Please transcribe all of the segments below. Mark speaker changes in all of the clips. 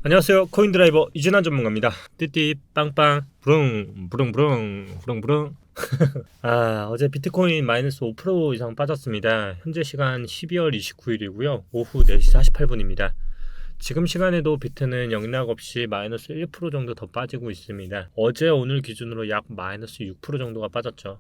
Speaker 1: 안녕하세요. 코인드라이버 이진환 전문가입니다. 띠띠 빵빵 부릉 부릉 부릉 부릉. 어제 비트코인 마이너스 5% 이상 빠졌습니다. 현재 시간 12월 29일이고요. 오후 4시 48분입니다. 지금 시간에도 비트는 영락 없이 마이너스 1% 정도 더 빠지고 있습니다. 어제 오늘 기준으로 약 마이너스 6% 정도가 빠졌죠.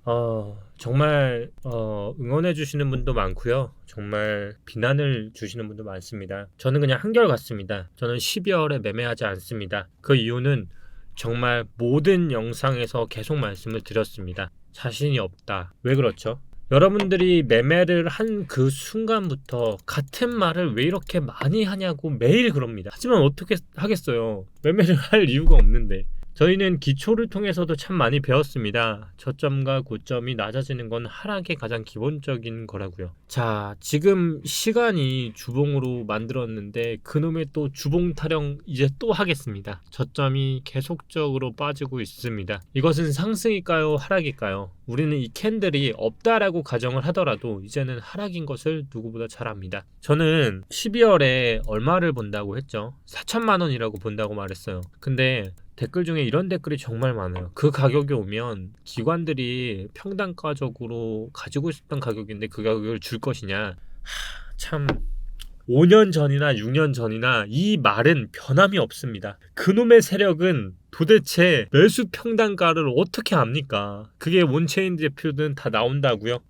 Speaker 1: 정말 응원해 주시는 분도 많고요. 정말 비난을 주시는 분도 많습니다. 저는 그냥 한결같습니다. 저는 12월에 매매하지 않습니다. 그 이유는 정말 모든 영상에서 계속 말씀을 드렸습니다. 자신이 없다. 왜 그렇죠? 여러분들이 매매를 한 그 순간부터 같은 말을 왜 이렇게 많이 하냐고 매일 그럽니다. 하지만 어떻게 하겠어요? 매매를 할 이유가 없는데. 저희는 기초를 통해서도 참 많이 배웠습니다. 저점과 고점이 낮아지는 건 하락의 가장 기본적인 거라고요. 자, 지금 시간이 주봉으로 만들었는데 그놈의 또 주봉 타령 이제 또 하겠습니다. 저점이 계속적으로 빠지고 있습니다. 이것은 상승일까요? 하락일까요? 우리는 이 캔들이 없다라고 가정을 하더라도 이제는 하락인 것을 누구보다 잘 압니다. 저는 12월에 얼마를 본다고 했죠? 4천만 원이라고 본다고 말했어요. 근데 댓글 중에 이런 댓글이 정말 많아요. 그 가격이 오면 기관들이 평단가적으로 가지고 있었던 가격인데 그 가격을 줄 것이냐. 참 5년 전이나 6년 전이나 이 말은 변함이 없습니다. 그놈의 세력은 도대체 매수 평단가를 어떻게 압니까? 그게 원체인 대표든 다 나온다고요?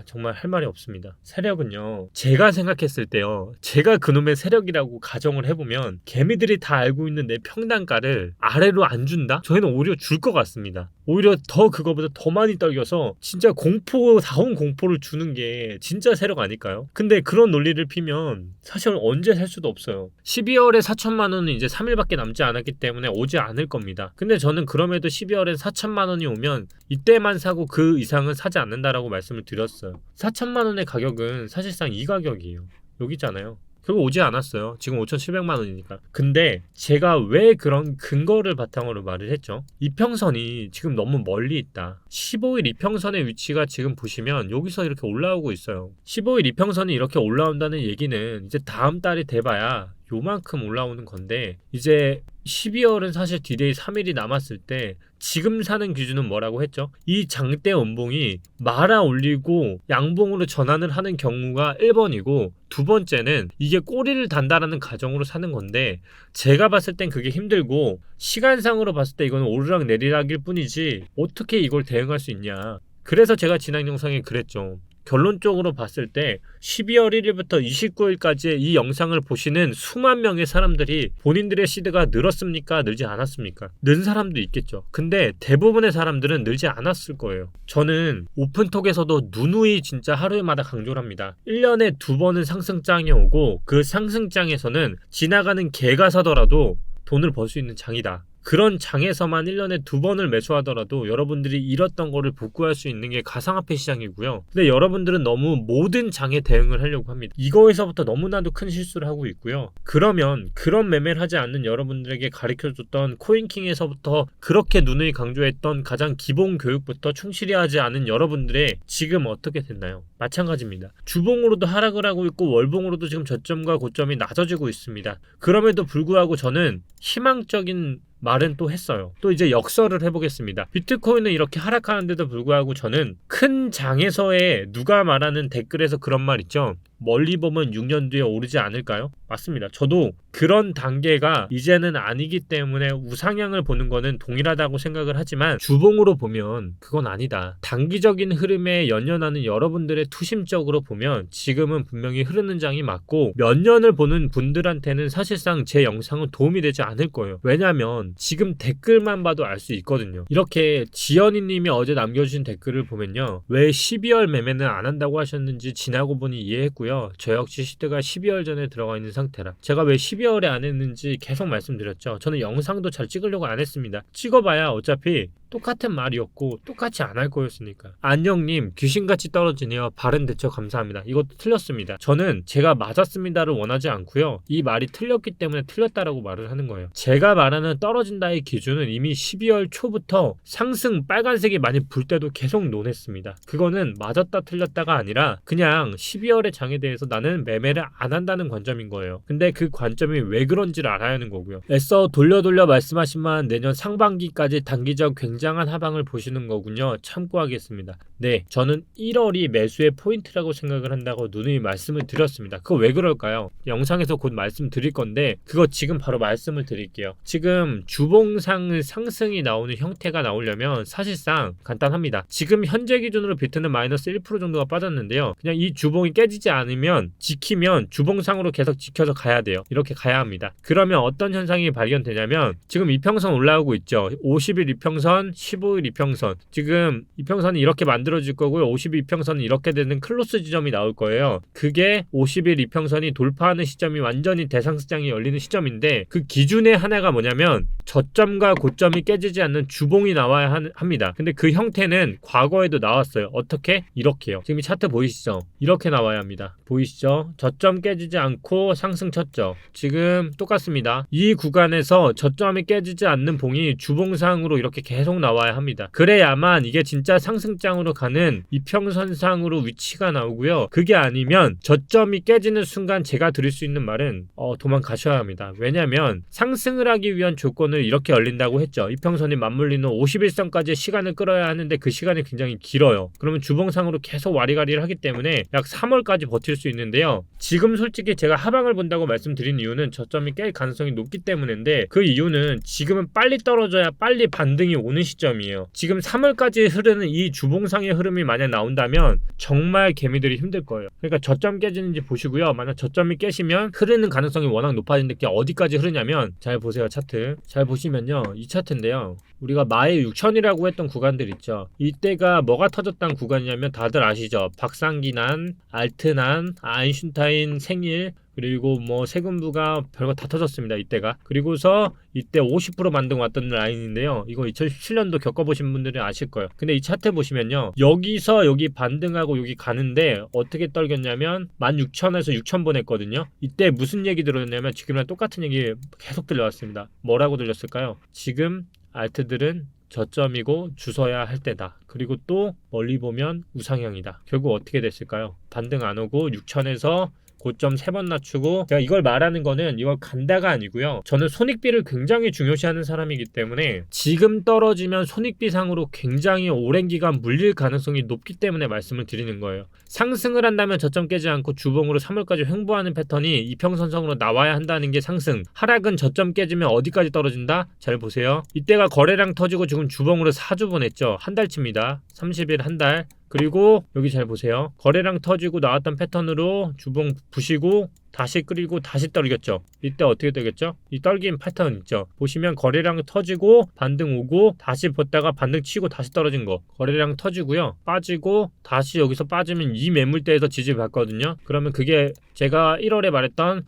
Speaker 1: 정말 할 말이 없습니다. 세력은요, 제가 생각했을 때요, 제가 그놈의 세력이라고 가정을 해보면 개미들이 다 알고 있는 내 평단가를 아래로 안 준다? 저희는 오히려 줄 것 같습니다. 오히려 더 그거보다 더 많이 떨겨서 진짜 공포다운 공포를 주는 게 진짜 세력 아닐까요? 근데 그런 논리를 피면 사실 언제 살 수도 없어요. 12월에 4천만 원은 이제 3일밖에 남지 않았기 때문에 오지 않을 겁니다. 근데 저는 그럼에도 12월에 4천만 원이 오면 이때만 사고 그 이상은 사지 않는다라고 말씀을 드렸어요. 4천만 원의 가격은 사실상 이 가격이에요. 여기 있잖아요. 결국 오지 않았어요. 지금 5,700만 원이니까. 근데 제가 왜 그런 근거를 바탕으로 말을 했죠? 이평선이 지금 너무 멀리 있다. 15일 이평선의 위치가 지금 보시면 여기서 이렇게 올라오고 있어요. 15일 이평선이 이렇게 올라온다는 얘기는 이제 다음 달이 돼봐야 요만큼 올라오는 건데, 이제 12월은 사실 디데이 3일이 남았을 때 지금 사는 기준은 뭐라고 했죠? 이 장대 음봉이 말아 올리고 양봉으로 전환을 하는 경우가 1번이고, 두 번째는 이게 꼬리를 단다라는 가정으로 사는 건데, 제가 봤을 땐 그게 힘들고 시간상으로 봤을 때 이거는 오르락 내리락일 뿐이지 어떻게 이걸 대응할 수 있냐. 그래서 제가 지난 영상에 그랬죠. 결론적으로 봤을 때 12월 1일부터 29일까지의 이 영상을 보시는 수만 명의 사람들이 본인들의 시드가 늘었습니까? 늘지 않았습니까? 는 사람도 있겠죠. 근데 대부분의 사람들은 늘지 않았을 거예요. 저는 오픈톡에서도 누누이 진짜 하루에마다 강조를 합니다. 1년에 2번은 상승장이 오고 그 상승장에서는 지나가는 개가 사더라도 돈을 벌 수 있는 장이다. 그런 장에서만 1년에 2번을 매수하더라도 여러분들이 잃었던 거를 복구할 수 있는 게 가상화폐 시장이고요. 근데 여러분들은 너무 모든 장에 대응을 하려고 합니다. 이거에서부터 너무나도 큰 실수를 하고 있고요. 그러면 그런 매매를 하지 않는 여러분들에게 가르쳐줬던 코인킹에서부터 그렇게 누누이 강조했던 가장 기본 교육부터 충실히 하지 않은 여러분들의 지금 어떻게 됐나요? 마찬가지입니다. 주봉으로도 하락을 하고 있고 월봉으로도 지금 저점과 고점이 낮아지고 있습니다. 그럼에도 불구하고 저는 희망적인 말은 또 했어요. 또 이제 역설을 해보겠습니다. 비트코인은 이렇게 하락하는데도 불구하고 저는 큰 장에서의 누가 말하는 댓글에서 그런 말 있죠. 멀리 보면 6년 뒤에 오르지 않을까요? 맞습니다. 저도 그런 단계가 이제는 아니기 때문에 우상향을 보는 거는 동일하다고 생각을 하지만 주봉으로 보면 그건 아니다. 단기적인 흐름에 연연하는 여러분들의 투심적으로 보면 지금은 분명히 흐르는 장이 맞고 몇 년을 보는 분들한테는 사실상 제 영상은 도움이 되지 않을 거예요. 왜냐하면 지금 댓글만 봐도 알 수 있거든요. 이렇게 지연이님이 어제 남겨주신 댓글을 보면요. 왜 12월 매매는 안 한다고 하셨는지 지나고 보니 이해했고요. 저 역시 시드가 12월 전에 들어가 있는 상태라. 제가 왜 12월에 안 했는지 계속 말씀드렸죠. 저는 영상도 잘 찍으려고 안 했습니다. 찍어봐야 어차피 똑같은 말이었고 똑같이 안 할 거였으니까. 안녕님 귀신같이 떨어지네요. 바른 대처 감사합니다. 이것도 틀렸습니다. 저는 제가 맞았습니다를 원하지 않고요. 이 말이 틀렸기 때문에 틀렸다라고 말을 하는 거예요. 제가 말하는 떨어진다의 기준은 이미 12월 초부터 상승 빨간색이 많이 불 때도 계속 논했습니다. 그거는 맞았다 틀렸다가 아니라 그냥 12월의 장에 대해서 나는 매매를 안 한다는 관점인 거예요. 근데 그 관점이 왜 그런지를 알아야 하는 거고요. 애써 돌려 말씀하시면 내년 상반기까지 단기적 굉장한 하방을 보시는 거군요. 참고하겠습니다. 네, 저는 1월이 매수의 포인트라고 생각을 한다고 누누이 말씀을 드렸습니다. 그거 왜 그럴까요? 영상에서 곧 말씀드릴 건데 그거 지금 바로 말씀을 드릴게요. 지금 주봉상 상승이 나오는 형태가 나오려면 사실상 간단합니다. 지금 현재 기준으로 비트는 마이너스 1% 정도가 빠졌는데요. 그냥 이 주봉이 깨지지 않으면 지키면 주봉상으로 계속 지켜서 가야 돼요. 이렇게 가야 합니다. 그러면 어떤 현상이 발견되냐면 지금 이평선 올라오고 있죠. 50일 이평선, 15일 이평선. 지금 이평선이 이렇게 만들어질 거고요. 50일 이평선은 이렇게 되는 클로스 지점이 나올 거예요. 그게 50일 이평선이 돌파하는 시점이 완전히 대상시장이 열리는 시점인데 그 기준의 하나가 뭐냐면 저점과 고점이 깨지지 않는 주봉이 나와야 합니다. 근데 그 형태는 과거에도 나왔어요. 어떻게? 이렇게요. 지금 이 차트 보이시죠? 이렇게 나와야 합니다. 보이시죠? 저점 깨지지 않고 상승 쳤죠. 지금 똑같습니다. 이 구간에서 저점이 깨지지 않는 봉이 주봉상으로 이렇게 계속 나와야 합니다. 그래야만 이게 진짜 상승장으로 가는 이평선상으로 위치가 나오고요. 그게 아니면 저점이 깨지는 순간 제가 드릴 수 있는 말은 도망가셔야 합니다. 왜냐하면 상승을 하기 위한 조건을 이렇게 열린다고 했죠. 이평선이 맞물리는 51선까지 시간을 끌어야 하는데 그 시간이 굉장히 길어요. 그러면 주봉상으로 계속 와리가리를 하기 때문에 약 3월까지 버틸 수 있는데요. 지금 솔직히 제가 하방을 본다고 말씀드린 이유는 저점이 깰 가능성이 높기 때문인데 그 이유는 지금은 빨리 떨어져야 빨리 반등이 오는 시점이에요. 지금 3월까지 흐르는 이 주봉상의 흐름이 만약 나온다면 정말 개미들이 힘들 거예요. 그러니까 저점 깨지는지 보시고요. 만약 저점이 깨시면 흐르는 가능성이 워낙 높아지는데 그게 어디까지 흐르냐면 잘 보세요. 차트 잘 보시면요. 이 차트인데요. 우리가 마의 6000이라고 했던 구간들 있죠. 이때가 뭐가 터졌던 구간이냐면 다들 아시죠? 박상기난, 알트난, 아인슈타인 생일 그리고 뭐 세금부가 별거 다 터졌습니다. 이때가. 그리고서 이때 50% 만등 왔던 라인인데요. 이거 2017년도 겪어보신 분들은 아실 거예요. 근데 이 차트 보시면요. 여기서 여기 반등하고 여기 가는데 어떻게 떨겼냐면 16,000에서 6,000번 했거든요. 이때 무슨 얘기 들었냐면 지금이랑 똑같은 얘기 계속 들려왔습니다. 뭐라고 들렸을까요? 지금 알트들은 저점이고 주서야 할 때다. 그리고 또 멀리 보면 우상향이다. 결국 어떻게 됐을까요? 반등 안 오고 6,000에서 고점 3번 낮추고 제가 이걸 말하는 거는 이걸 간다가 아니고요. 저는 손익비를 굉장히 중요시하는 사람이기 때문에 지금 떨어지면 손익비상으로 굉장히 오랜 기간 물릴 가능성이 높기 때문에 말씀을 드리는 거예요. 상승을 한다면 저점 깨지 않고 주봉으로 3월까지 횡보하는 패턴이 이평선상으로 나와야 한다는 게 상승. 하락은 저점 깨지면 어디까지 떨어진다? 잘 보세요. 이때가 거래량 터지고 지금 주봉으로 4주 보냈죠. 한 달치입니다. 30일 한 달. 그리고 여기 잘 보세요. 거래량 터지고 나왔던 패턴으로 주봉 부시고 다시 끓이고 다시 떨겼죠. 이때 어떻게 되겠죠? 이 떨긴 패턴 있죠. 보시면 거래량 터지고 반등 오고 다시 벗다가 반등 치고 다시 떨어진 거. 거래량 터지고요. 빠지고 다시 여기서 빠지면 이 매물대에서 지지 받거든요. 그러면 그게 제가 1월에 말했던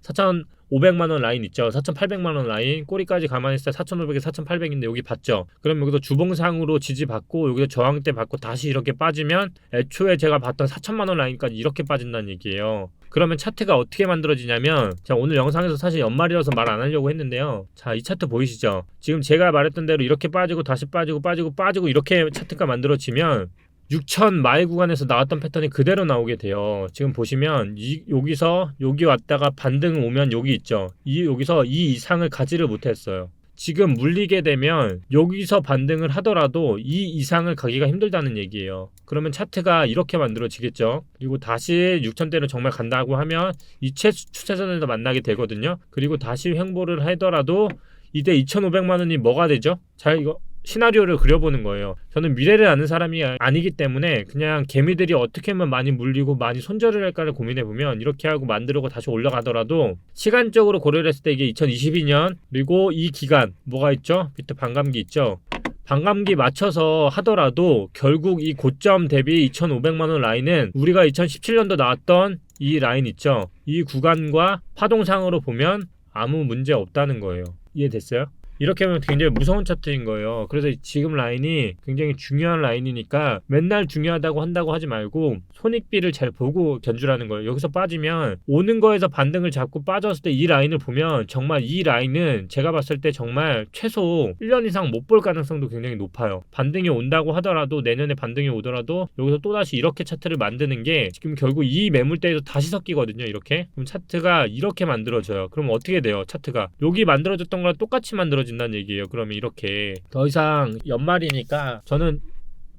Speaker 1: 4,500만원 라인 있죠. 4,800만원 라인 꼬리까지 가만히 있을 때 4,500에 4,800인데 여기 봤죠. 그럼 여기서 주봉상으로 지지받고 여기서 저항대 받고 다시 이렇게 빠지면 애초에 제가 봤던 4,000만원 라인까지 이렇게 빠진다는 얘기예요. 그러면 차트가 어떻게 만들어지냐면 자 오늘 영상에서 사실 연말이라서 말 안 하려고 했는데요. 자 이 차트 보이시죠? 지금 제가 말했던 대로 이렇게 빠지고 다시 빠지고 이렇게 차트가 만들어지면 6,000 마일 구간에서 나왔던 패턴이 그대로 나오게 돼요. 지금 보시면 여기서 여기 왔다가 반등 오면 여기 있죠. 여기서 이 이상을 가지를 못했어요. 지금 물리게 되면 여기서 반등을 하더라도 이 이상을 가기가 힘들다는 얘기예요. 그러면 차트가 이렇게 만들어지겠죠. 그리고 다시 6,000대를 정말 간다고 하면 이체 추세선에서 만나게 되거든요. 그리고 다시 횡보를 하더라도 이때 2,500만원이 뭐가 되죠? 잘 이거 시나리오를 그려보는 거예요. 저는 미래를 아는 사람이 아니기 때문에 그냥 개미들이 어떻게 하면 많이 물리고 많이 손절을 할까를 고민해보면 이렇게 하고 만들고 다시 올라가더라도 시간적으로 고려를 했을 때 이게 2022년 그리고 이 기간 뭐가 있죠? 비트 반감기 있죠? 반감기 맞춰서 하더라도 결국 이 고점 대비 2,500만원 라인은 우리가 2017년도 나왔던 이 라인 있죠? 이 구간과 파동상으로 보면 아무 문제 없다는 거예요. 이해됐어요? 이렇게 하면 굉장히 무서운 차트인 거예요. 그래서 지금 라인이 굉장히 중요한 라인이니까 맨날 중요하다고 한다고 하지 말고 손익비를 잘 보고 견주라는 거예요. 여기서 빠지면 오는 거에서 반등을 잡고 빠졌을 때 이 라인을 보면 정말 이 라인은 제가 봤을 때 정말 최소 1년 이상 못 볼 가능성도 굉장히 높아요. 반등이 온다고 하더라도 내년에 반등이 오더라도 여기서 또다시 이렇게 차트를 만드는 게 지금 결국 이 매물대에서 다시 섞이거든요. 이렇게. 그럼 차트가 이렇게 만들어져요. 그럼 어떻게 돼요? 차트가 여기 만들어졌던 거랑 똑같이 만들어진다는 얘기예요. 그러면 이렇게 더 이상 연말이니까 저는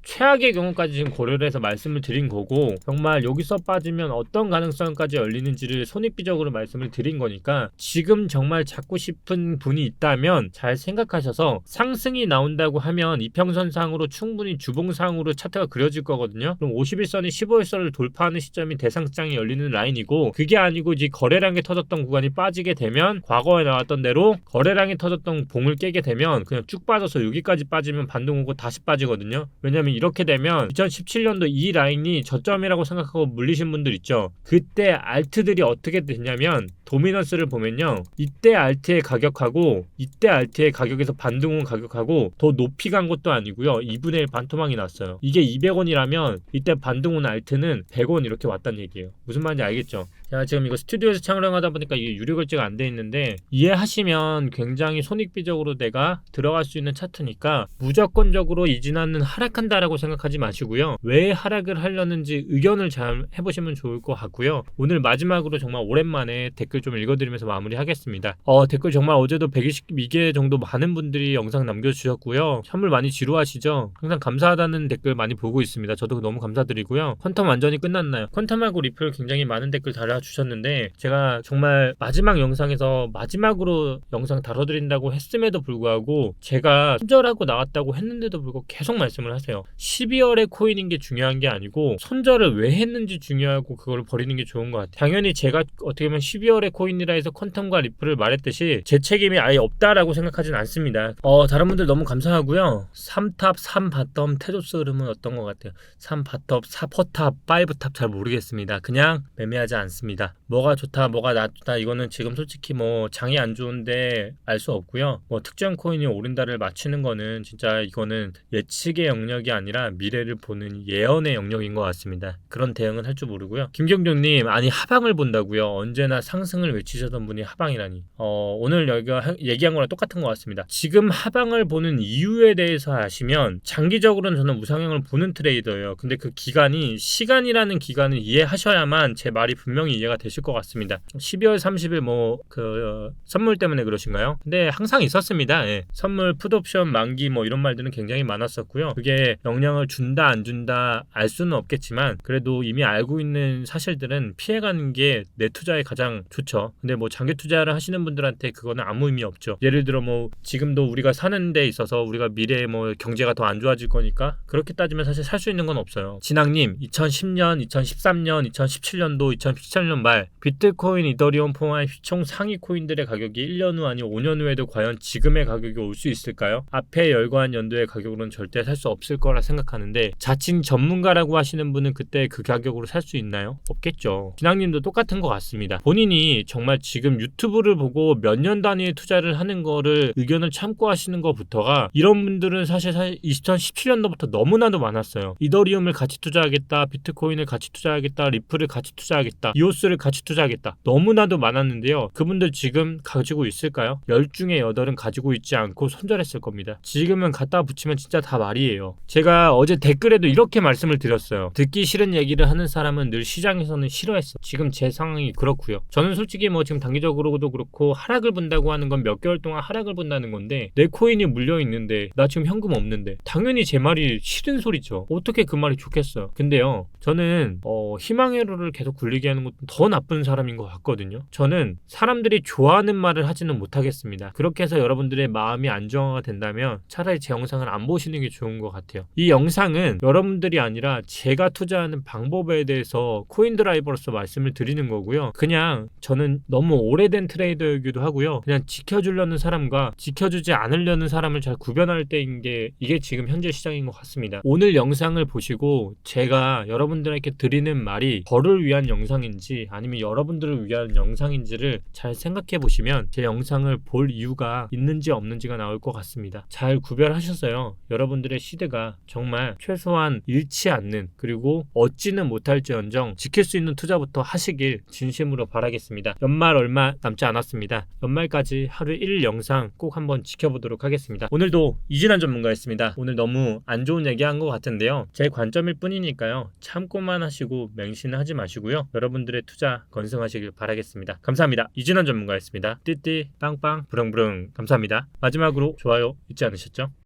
Speaker 1: 최악의 경우까지 지금 고려를 해서 말씀을 드린 거고 정말 여기서 빠지면 어떤 가능성까지 열리는지를 손익비적으로 말씀을 드린 거니까 지금 정말 잡고 싶은 분이 있다면 잘 생각하셔서 상승이 나온다고 하면 이평선상으로 충분히 주봉상으로 차트가 그려질 거거든요. 그럼 51선이 15일선을 돌파하는 시점이 대상장이 열리는 라인이고 그게 아니고 이제 거래량이 터졌던 구간이 빠지게 되면 과거에 나왔던 대로 거래량이 터졌던 봉을 깨게 되면 그냥 쭉 빠져서 여기까지 빠지면 반등 오고 다시 빠지거든요. 왜냐면 이렇게 되면 2017년도 이 라인이 저점이라고 생각하고 물리신 분들 있죠. 그때 알트들이 어떻게 되냐면 도미넌스를 보면요. 이때 알트의 가격하고 이때 알트의 가격에서 반등 온 가격하고 더 높이 간 것도 아니고요. 2분의 1 반토막이 났어요. 이게 200원이라면 이때 반등 온 알트는 100원 이렇게 왔다는 얘기예요. 무슨 말인지 알겠죠? 제가 지금 이거 스튜디오에서 촬영하다 보니까 이게 유료 결제가 안 돼 있는데 이해하시면 굉장히 손익비적으로 내가 들어갈 수 있는 차트니까 무조건적으로 이진아는 하락한다라고 생각하지 마시고요. 왜 하락을 하려는지 의견을 잘 해보시면 좋을 것 같고요. 오늘 마지막으로 정말 오랜만에 댓글 좀 읽어드리면서 마무리하겠습니다. 댓글 정말 어제도 122개 정도 많은 분들이 영상 남겨주셨고요. 선물 많이 지루하시죠? 항상 감사하다는 댓글 많이 보고 있습니다. 저도 너무 감사드리고요. 퀀텀 완전히 끝났나요? 퀀텀하고 리플 굉장히 많은 댓글 달아주셨는데 제가 정말 마지막 영상에서 마지막으로 영상 다뤄드린다고 했음에도 불구하고 제가 손절하고 나왔다고 했는데도 불구하고 계속 말씀을 하세요. 12월에 코인인 게 중요한 게 아니고 손절을 왜 했는지 중요하고 그걸 버리는 게 좋은 것 같아요. 당연히 제가 어떻게 보면 12월에 코인이라 해서 퀀텀과 리플을 말했듯이 제 책임이 아예 없다라고 생각하진 않습니다. 다른 분들 너무 감사하고요. 3탑, 3바텀, 테조스 흐름은 어떤 것 같아요? 3바텀, 4포탑, 5탑 잘 모르겠습니다. 그냥 매매하지 않습니다. 뭐가 좋다, 뭐가 나쁘다 이거는 지금 솔직히 뭐 장이 안 좋은데 알 수 없고요. 뭐 특정 코인이 오른다를 맞추는 거는 진짜 이거는 예측의 영역이 아니라 미래를 보는 예언의 영역인 것 같습니다. 그런 대응은 할 줄 모르고요. 김경준님, 아니 하방을 본다고요? 언제나 상승을 외치셨던 분이 하방이라니. 오늘 여기가 얘기한 거랑 똑같은 것 같습니다. 지금 하방을 보는 이유에 대해서 아시면 장기적으로는 저는 우상향을 보는 트레이더예요. 근데 그 기간이 시간이라는 기간을 이해하셔야만 제 말이 분명히 이해가 되실 것 같습니다. 12월 30일 선물 때문에 그러신가요? 근데 항상 있었습니다. 예. 선물, 풋옵션, 만기 이런 말들은 굉장히 많았었고요. 그게 영향을 준다 안 준다 알 수는 없겠지만 그래도 이미 알고 있는 사실들은 피해가는 게 내 투자에 가장 좋죠. 근데 장기 투자를 하시는 분들한테 그거는 아무 의미 없죠. 예를 들어 지금도 우리가 사는 데 있어서 우리가 미래에 경제가 더 안 좋아질 거니까 그렇게 따지면 사실 살 수 있는 건 없어요. 진학님, 2010년, 2013년, 2017년도, 2017년 말 비트코인, 이더리움 포함한 총 상위 코인들의 가격이 1년 후 아니면 5년 후에도 과연 지금의 가격이 올 수 있을까요? 앞에 열거한 연도의 가격으로는 절대 살 수 없을 거라 생각하는데 자칭 전문가라고 하시는 분은 그때 그 가격으로 살 수 있나요? 없겠죠. 진학님도 똑같은 것 같습니다. 본인이 정말 지금 유튜브를 보고 몇 년 단위의 투자를 하는 거를 의견을 참고 하시는 것부터가 이런 분들은 사실 2017년도부터 너무나도 많았어요. 이더리움을 같이 투자하겠다, 비트코인을 같이 투자하겠다, 리플을 같이 투자하겠다, 이오스를 같이 투자하겠다. 너무나도 많았는데요. 그분들 지금 가지고 있을까요? 10중에 8은 가지고 있지 않고 손절했을 겁니다. 지금은 갖다 붙이면 진짜 다 말이에요. 제가 어제 댓글에도 이렇게 말씀을 드렸어요. 듣기 싫은 얘기를 하는 사람은 늘 시장에서는 싫어했어. 지금 제 상황이 그렇고요. 저는 솔직히 지금 단기적으로도 그렇고 하락을 본다고 하는 건 몇 개월 동안 하락을 본다는 건데 내 코인이 물려 있는데 나 지금 현금 없는데 당연히 제 말이 싫은 소리죠. 어떻게 그 말이 좋겠어요. 근데요, 저는 희망의 로를 계속 굴리게 하는 것도 더 나쁜 사람인 것 같거든요. 저는 사람들이 좋아하는 말을 하지는 못하겠습니다. 그렇게 해서 여러분들의 마음이 안정화가 된다면 차라리 제 영상을 안 보시는 게 좋은 것 같아요. 이 영상은 여러분들이 아니라 제가 투자하는 방법에 대해서 코인드라이버로서 말씀을 드리는 거고요. 그냥 저는 너무 오래된 트레이더이기도 하고요. 그냥 지켜주려는 사람과 지켜주지 않으려는 사람을 잘 구별할 때인 게 이게 지금 현재 시장인 것 같습니다. 오늘 영상을 보시고 제가 여러분들에게 드리는 말이 저를 위한 영상인지 아니면 여러분들을 위한 영상인지를 잘 생각해 보시면 제 영상을 볼 이유가 있는지 없는지가 나올 것 같습니다. 잘 구별하셨어요. 여러분들의 시대가 정말 최소한 잃지 않는 그리고 얻지는 못할지언정 지킬 수 있는 투자부터 하시길 진심으로 바라겠습니다. 연말 얼마 남지 않았습니다. 연말까지 하루 1 영상 꼭 한번 지켜보도록 하겠습니다. 오늘도 이진환 전문가였습니다. 오늘 너무 안 좋은 얘기한 것 같은데요. 제 관점일 뿐이니까요. 참고만 하시고 맹신은 하지 마시고요. 여러분들의 투자 건승하시길 바라겠습니다. 감사합니다. 이진환 전문가였습니다. 띠띠 빵빵 부릉부릉 감사합니다. 마지막으로 좋아요 잊지 않으셨죠?